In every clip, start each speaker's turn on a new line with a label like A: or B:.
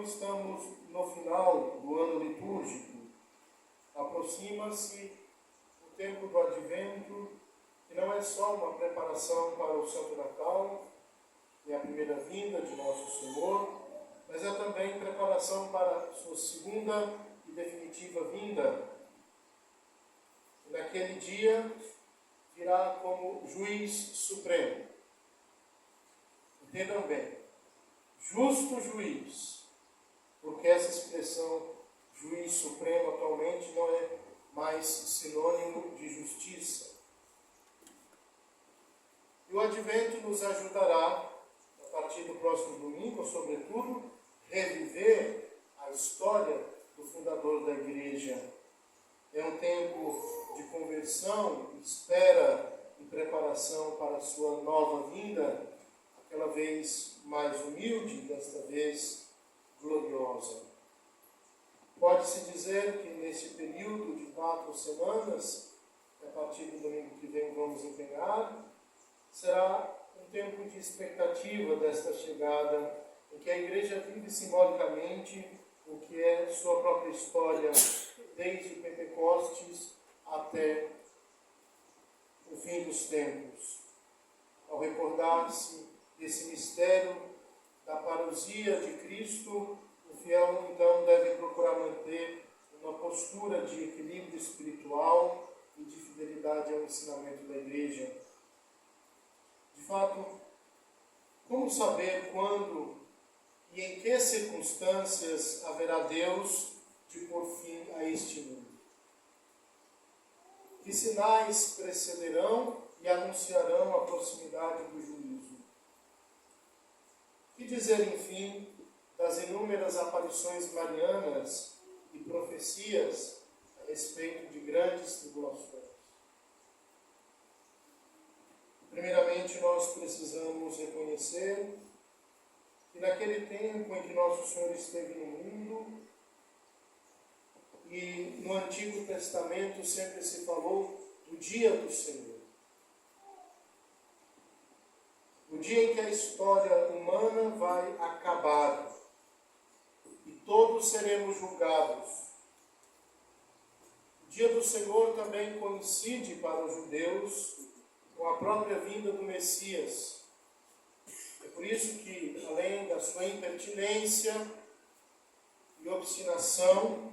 A: estamos no final do ano litúrgico. Aproxima-se o tempo do Advento, que não é só uma preparação para o Santo Natal e a primeira vinda de Nosso Senhor, mas é também preparação para a sua segunda e definitiva vinda. E naquele dia virá como juiz supremo. Entendam bem, justo juiz, porque essa expressão juiz supremo atualmente não é mais sinônimo de justiça. E o Advento nos ajudará, a partir do próximo domingo, sobretudo, reviver a história do fundador da Igreja. É um tempo de conversão, espera e preparação para a sua nova vinda, aquela vez mais humilde, desta vez gloriosa. Pode-se dizer que neste período de 4 semanas, que a partir do domingo que vem vamos empenhar, será um tempo de expectativa desta chegada, em que a Igreja vive simbolicamente o que é sua própria história, desde Pentecostes até o fim dos tempos. Ao recordar-se desse mistério da parousia de Cristo, o fiel então deve procurar manter uma postura de equilíbrio espiritual e de fidelidade ao ensinamento da Igreja. De fato, como saber quando e em que circunstâncias haverá Deus de pôr fim a este mundo? Que sinais precederão e anunciarão a proximidade do juízo? Que dizer, enfim, das inúmeras aparições marianas e profecias a respeito de grandes tribulações? Primeiramente, nós precisamos reconhecer que naquele tempo em que Nosso Senhor esteve no mundo, e no Antigo Testamento sempre se falou do dia do Senhor. O dia em que a história humana vai acabar e todos seremos julgados. O dia do Senhor também coincide para os judeus com a própria vinda do Messias. É por isso que, além da sua impertinência e obstinação,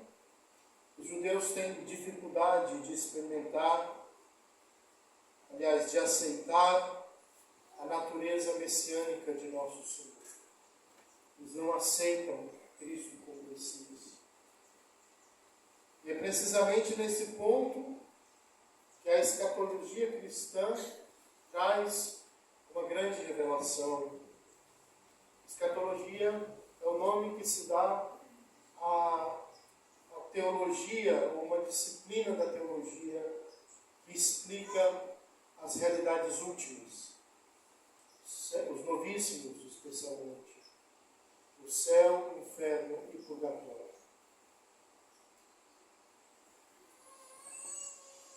A: os judeus têm dificuldade de experimentar, aliás, de aceitar a natureza messiânica de Nosso Senhor. Eles não aceitam Cristo como Messias. E é precisamente nesse ponto que a escatologia cristã traz uma grande revelação. Escatologia é o nome que se dá à teologia, ou uma disciplina da teologia que explica as realidades últimas, os novíssimos especialmente, o céu, o inferno e o purgatório.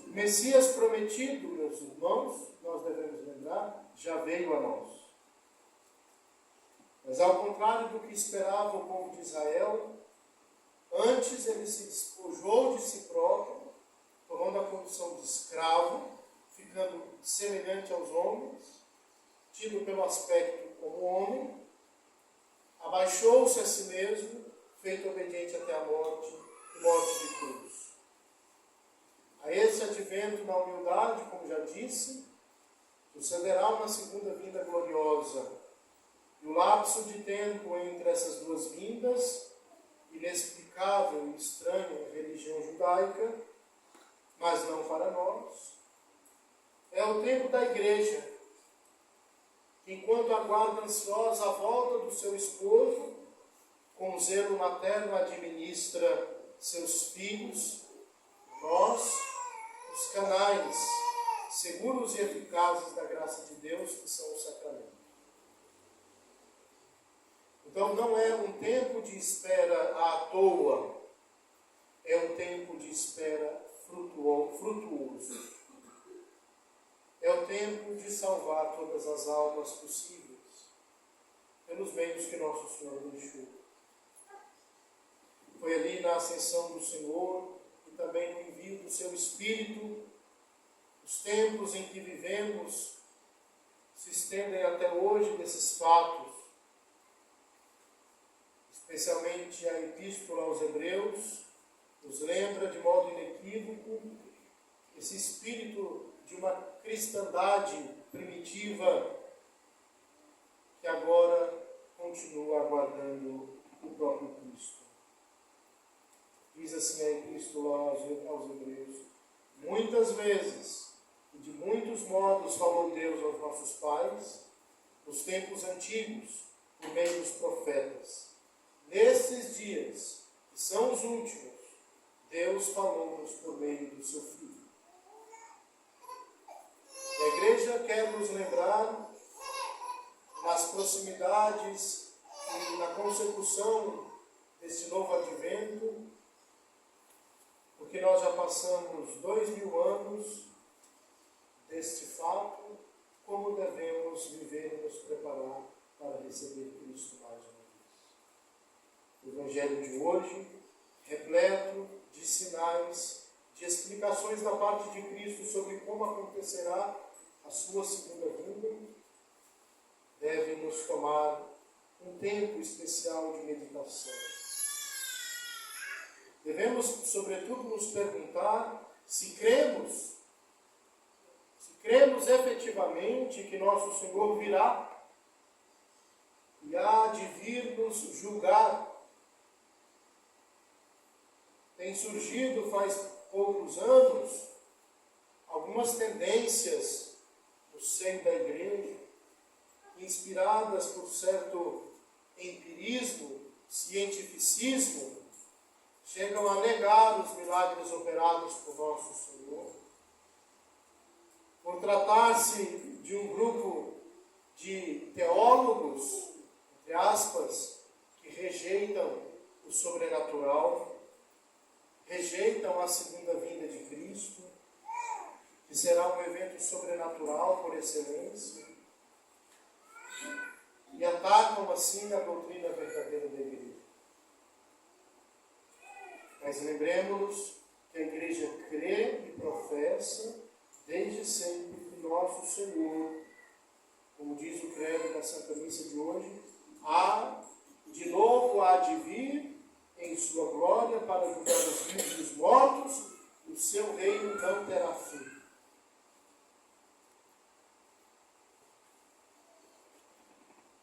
A: O Messias prometido, meus irmãos, nós devemos lembrar, já veio a nós. Mas ao contrário do que esperava o povo de Israel, antes ele se despojou de si próprio, tomando a condição de escravo, ficando semelhante aos homens, tido pelo aspecto como homem, abaixou-se a si mesmo, feito obediente até a morte e morte de cruz. A esse advento na humildade, como já disse, sucederá uma segunda vinda gloriosa. E o lapso de tempo entre essas duas vindas, inexplicável e estranho à religião judaica, mas não para nós, é o tempo da Igreja, que enquanto aguarda ansiosa a volta do seu esposo, com zelo materno administra seus filhos, nós, os canais seguros e eficazes da graça de Deus, que são os sacramentos. Então não é um tempo de espera à toa, é um tempo de espera frutuoso. É o tempo de salvar todas as almas possíveis, pelos meios que Nosso Senhor deixou. na ascensão do Senhor e também no envio do seu Espírito, os tempos em que vivemos se estendem até hoje desses fatos, especialmente a Epístola aos Hebreus, nos lembra de modo inequívoco esse espírito de uma cristandade primitiva que agora continua aguardando o próprio Cristo. Diz assim a Epístola aos Hebreus: muitas vezes e de muitos modos falou Deus aos nossos pais, nos tempos antigos, por meio dos profetas. Nesses dias, que são os últimos, Deus falou-nos por meio do seu Filho. A igreja quer nos lembrar, nas proximidades e na consecução desse novo advento, porque nós já passamos 2000 anos deste fato, como devemos viver e nos preparar para receber Cristo mais uma vez. O Evangelho de hoje, repleto de sinais, de explicações da parte de Cristo sobre como acontecerá a sua segunda vinda, deve nos tomar um tempo especial de meditação. Devemos, sobretudo, nos perguntar se cremos efetivamente que nosso Senhor virá e há de vir nos julgar. Tem surgido faz poucos anos algumas tendências no seio da igreja, inspiradas por certo empirismo, cientificismo, chegam a negar os milagres operados por nosso Senhor. Por tratar-se de um grupo de teólogos, entre aspas, que rejeitam o sobrenatural, rejeitam a segunda vinda de Cristo, que será um evento sobrenatural por excelência, e atacam assim a doutrina verdadeira da igreja. Mas lembremos-nos que a igreja crê e professa desde sempre que nosso Senhor, como diz o credo da Santa Missa de hoje, de novo há de vir em sua glória para julgar os vivos e os mortos, e o seu reino não terá fim.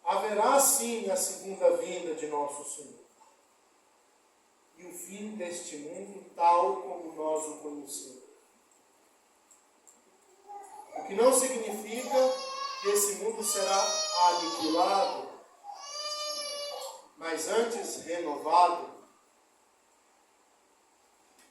A: Haverá sim a segunda vinda de nosso Senhor e o fim deste mundo tal como nós o conhecemos. O que não significa que esse mundo será aniquilado, mas antes renovado.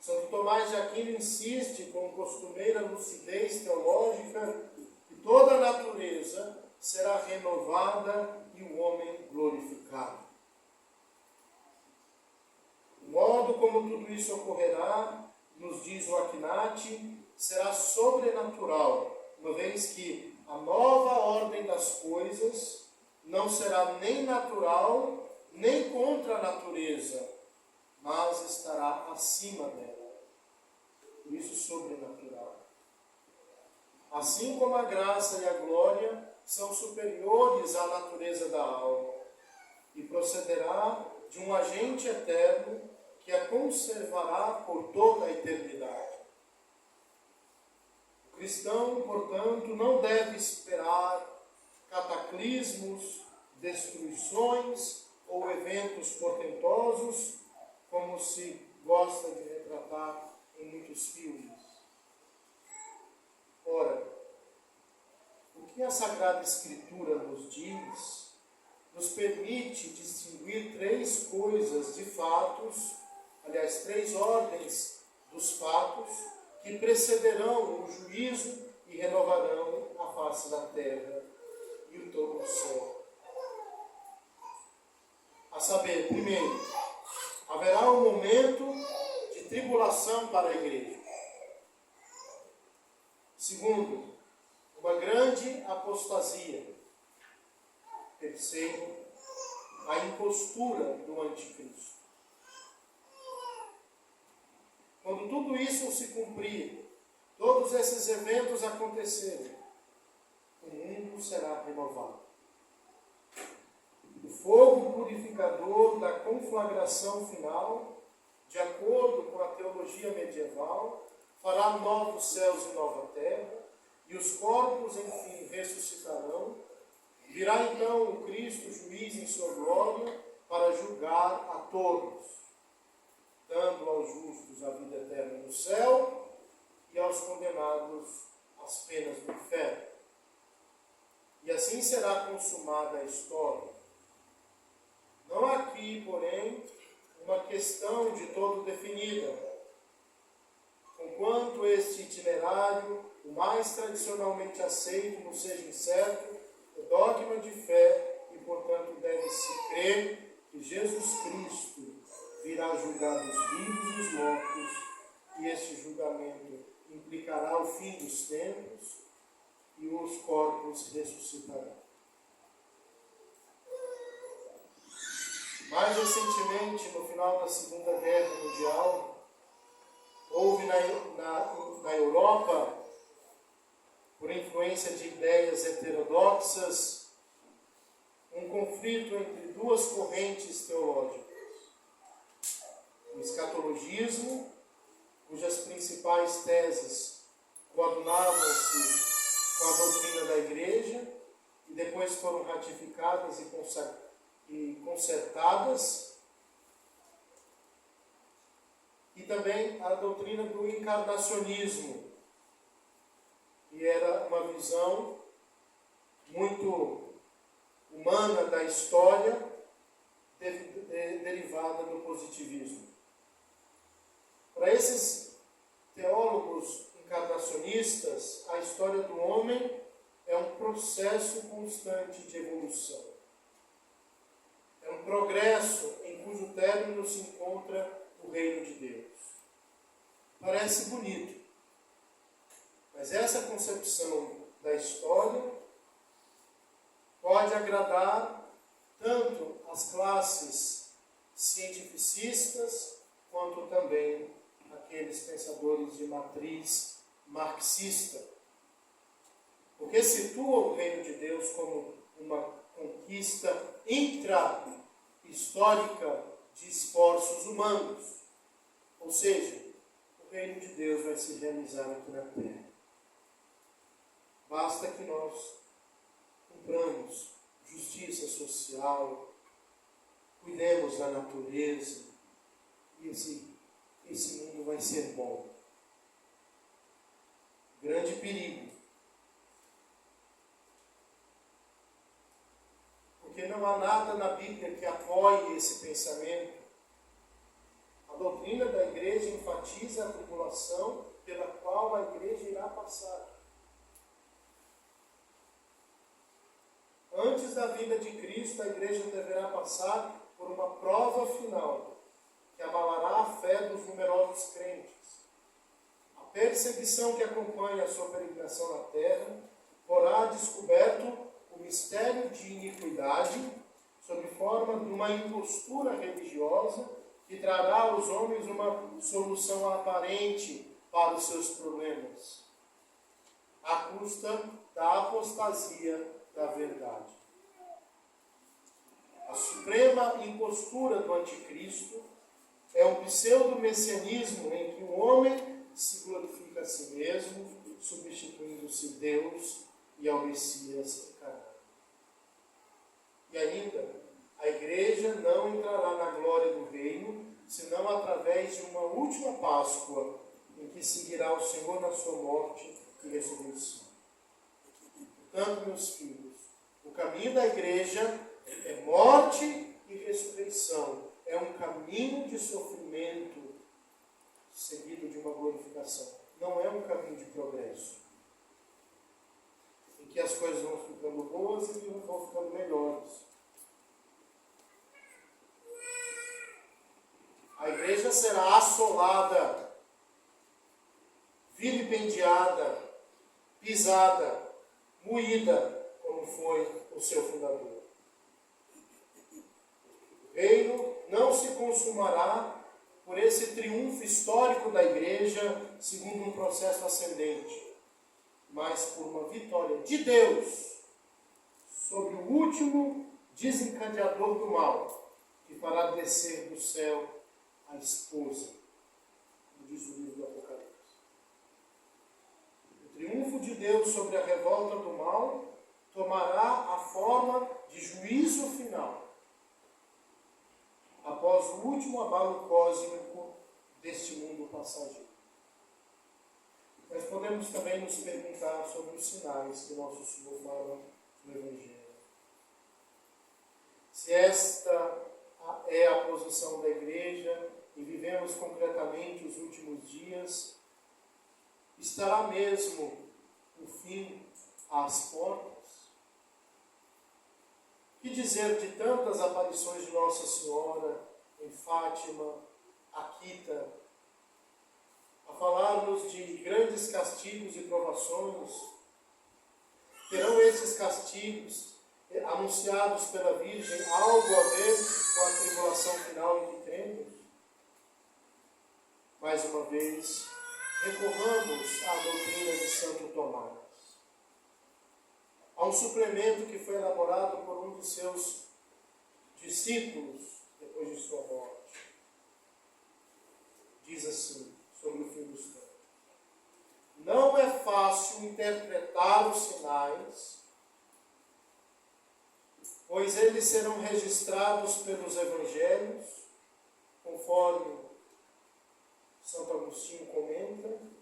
A: Santo Tomás de Aquino insiste com costumeira lucidez teológica que toda a natureza será renovada e o homem glorificado. O modo como tudo isso ocorrerá, nos diz o Akinati, será sobrenatural, uma vez que a nova ordem das coisas não será nem natural, nem contra a natureza, mas estará acima dela. Por isso, sobrenatural. Assim como a graça e a glória são superiores à natureza da alma, e procederá de um agente eterno que a conservará por toda a eternidade. O cristão, portanto, não deve esperar cataclismos, destruições ou eventos portentosos, como se gosta de retratar em muitos filmes. Ora, o que a Sagrada Escritura nos diz, nos permite distinguir três coisas de fatos, aliás, três ordens dos fatos, que precederão o juízo e renovarão a face da terra e o todo o céu. A saber, primeiro, haverá um momento de tribulação para a igreja. Segundo, uma grande apostasia. Terceiro, a impostura do anticristo. Quando tudo isso se cumprir, todos esses eventos acontecerem, o mundo será renovado. O fogo purificador da conflagração final, de acordo com a teologia medieval, fará novos céus e nova terra, e os corpos, enfim, ressuscitarão. Virá então o Cristo, juiz em sua glória, para julgar a todos, dando aos justos a vida eterna no céu e aos condenados as penas do inferno. E assim será consumada a história. Não há aqui, porém, uma questão de todo definida. Conquanto este itinerário, o mais tradicionalmente aceito, não seja incerto, o dogma de fé, e portanto deve-se crer que Jesus Cristo virá julgar os vivos e os mortos, e este julgamento implicará o fim dos tempos, e os corpos ressuscitarão. Mais recentemente, no final da Segunda Guerra Mundial, houve na Europa, por influência de ideias heterodoxas, um conflito entre duas correntes teológicas. O escatologismo, cujas principais teses coadunavam-se com a doutrina da Igreja e depois foram ratificadas e consertadas, e também a doutrina do encarnacionismo, que era uma visão muito humana da história, derivada do positivismo. Para esses teólogos encarnacionistas, a história do homem é um processo constante de evolução. É um progresso em cujo término se encontra o reino de Deus. Parece bonito, mas essa concepção da história pode agradar tanto as classes cientificistas quanto também aqueles pensadores de matriz marxista, porque situam o reino de Deus como uma conquista intra-histórica de esforços humanos. Ou seja, o reino de Deus vai se realizar aqui na terra. Basta que nós cumpramos justiça social, cuidemos da natureza, e esse mundo vai ser bom. Grande perigo. Porque não há nada na Bíblia que apoie esse pensamento. A doutrina da igreja enfatiza a tribulação pela qual a igreja irá passar. Antes da vinda de Cristo, a igreja deverá passar por uma prova final, que abalará a fé dos numerosos crentes. A perseguição que acompanha a sua peregrinação na terra porá descoberto o mistério de iniquidade sob forma de uma impostura religiosa que trará aos homens uma solução aparente para os seus problemas, à custa da apostasia da verdade. A suprema impostura do anticristo é um pseudo-messianismo em que o homem se glorifica a si mesmo, substituindo-se Deus e ao Messias encarnado. E ainda, a igreja não entrará na glória do reino, senão através de uma última Páscoa, em que seguirá o Senhor na sua morte e ressurreição. Portanto, meus filhos, o caminho da igreja é morte e ressurreição. É um caminho de sofrimento seguido de uma glorificação. Não é um caminho de progresso, em que as coisas vão ficando boas e vão ficando melhores. A igreja será assolada, vilipendiada, pisada, moída, como foi o seu fundador. O reino não se consumará por por esse triunfo histórico da igreja, segundo um processo ascendente, mas por uma vitória de Deus sobre o último desencadeador do mal, que fará descer do céu a esposa, como diz o livro do Apocalipse. O triunfo de Deus sobre a revolta do mal tomará a forma de juízo final, após o último abalo cósmico deste mundo passageiro. Mas podemos também nos perguntar sobre os sinais que nosso Senhor fala no Evangelho. Se esta é a posição da igreja e vivemos concretamente os últimos dias, estará mesmo o fim às portas? Que dizer de tantas aparições de Nossa Senhora em Fátima, Akita, a falar-nos de grandes castigos e provações? Terão esses castigos anunciados pela Virgem algo a ver com a tribulação final em que cremos? Mais uma vez, recorramos à doutrina de Santo Tomás. Há um suplemento que foi elaborado por um de seus discípulos depois de sua morte. Diz assim, sobre o fim dos tempos: não é fácil interpretar os sinais, pois eles serão registrados pelos evangelhos, conforme Santo Agostinho comenta,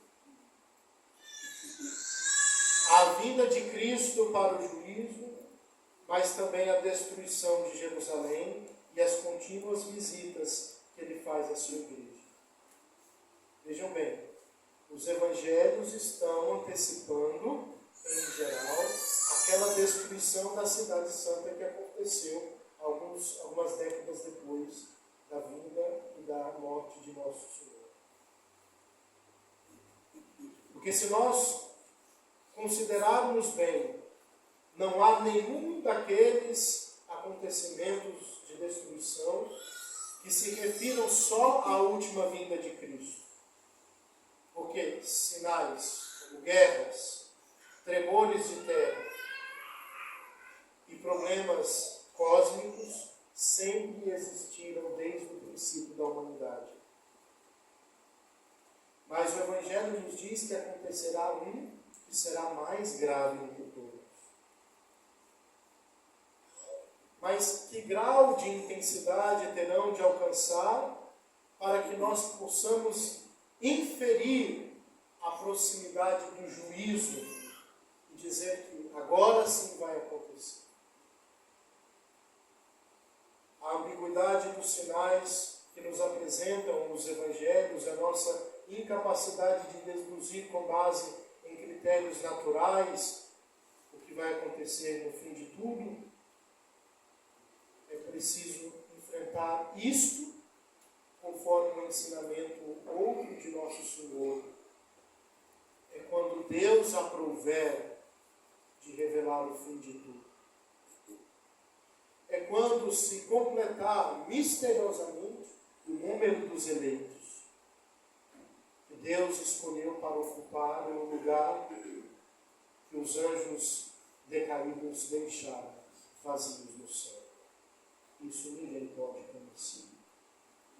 A: a vinda de Cristo para o juízo, mas também a destruição de Jerusalém e as contínuas visitas que ele faz à sua igreja. Vejam bem, os evangelhos estão antecipando, em geral, aquela destruição da cidade santa que aconteceu algumas décadas depois da vinda e da morte de nosso Senhor. Porque se nós considerarmos bem, não há nenhum daqueles acontecimentos de destruição que se refiram só à última vinda de Cristo. Porque sinais como guerras, tremores de terra e problemas cósmicos sempre existiram desde o princípio da humanidade. Mas o Evangelho nos diz que acontecerá um que será mais grave do que todos. Mas que grau de intensidade terão de alcançar para que nós possamos inferir a proximidade do juízo e dizer que agora sim vai acontecer? A ambiguidade dos sinais que nos apresentam os evangelhos, a nossa incapacidade de deduzir com base em critérios naturais o que vai acontecer no fim de tudo, é preciso enfrentar isto conforme o ensinamento outro de nosso Senhor. É quando Deus aprouver de revelar o fim de tudo. É quando se completar misteriosamente o número dos eleitos que Deus escolheu para ocupar o lugar que os anjos decaídos deixaram vazios no céu. Isso ninguém pode conhecer.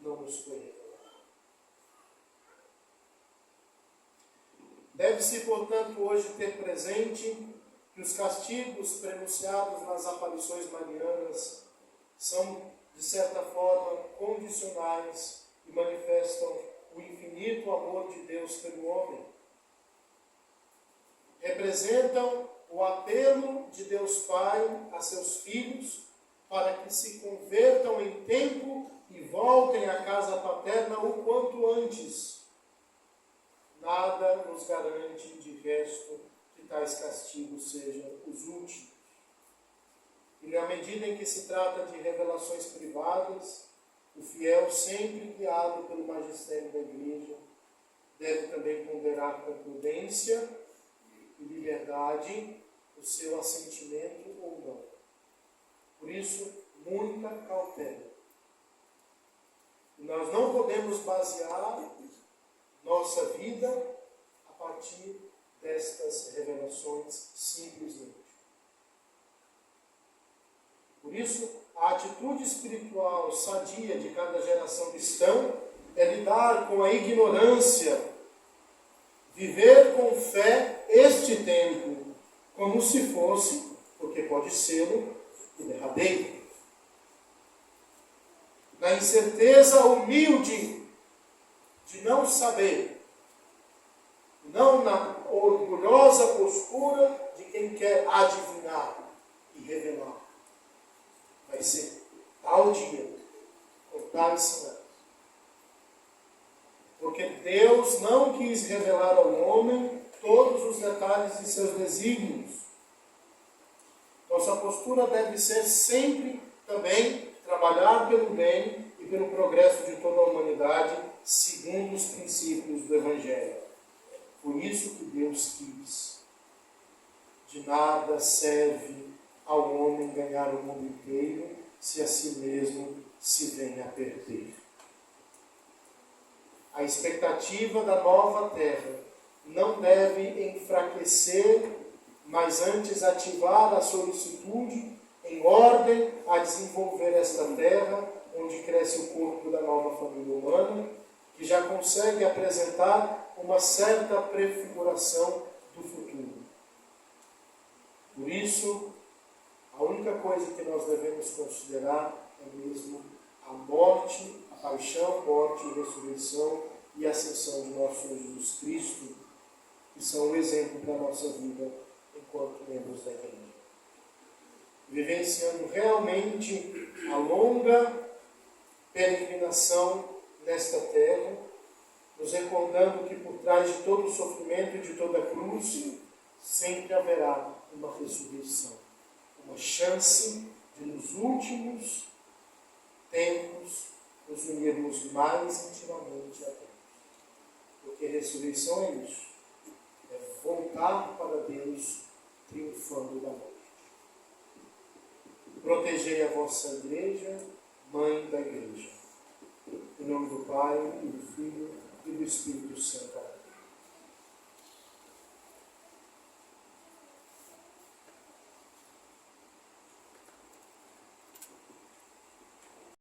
A: Não nos foi revelado. Deve-se, portanto, hoje ter presente que os castigos prenunciados nas aparições marianas são, de certa forma, condicionais e manifestam o infinito amor de Deus pelo homem. Representam o apelo de Deus Pai a seus filhos para que se convertam em tempo e voltem à casa paterna o quanto antes. Nada nos garante, de resto, que tais castigos sejam os últimos. E na medida em que se trata de revelações privadas, o fiel, sempre guiado pelo magistério da Igreja, deve também ponderar com prudência e liberdade o seu assentimento ou não. Por isso, muita cautela. nós não podemos basear nossa vida a partir destas revelações simplesmente. Por isso, a atitude espiritual sadia de cada geração cristã é lidar com a ignorância, viver com fé este tempo, como se fosse, porque pode ser, o derradeiro. Na incerteza humilde de não saber, não na orgulhosa postura de quem quer adivinhar e revelar. Vai ser tal dia, com tais sinais. Porque Deus não quis revelar ao homem todos os detalhes de seus desígnios. Nossa postura deve ser sempre também trabalhar pelo bem e pelo progresso de toda a humanidade, segundo os princípios do Evangelho. Por isso que Deus quis. De nada serve ao homem ganhar o mundo inteiro, se a si mesmo se vem a perder. A expectativa da nova terra não deve enfraquecer, mas antes ativar a solicitude em ordem a desenvolver esta terra, onde cresce o corpo da nova família humana, que já consegue apresentar uma certa prefiguração do futuro. Por isso, a única coisa que nós devemos considerar é mesmo a morte, a paixão, morte e ressurreição e ascensão de nosso Senhor Jesus Cristo, que são um exemplo para a nossa vida enquanto membros da igreja. Vivenciando realmente a longa peregrinação nesta terra, nos recordando que por trás de todo o sofrimento e de toda a cruz, sempre haverá uma ressurreição. Uma chance de, nos últimos tempos, nos unirmos mais intimamente a Deus. Porque a ressurreição é isso. É voltar para Deus, triunfando da morte. Protegei a vossa igreja, mãe da igreja. Em nome do Pai, e do Filho,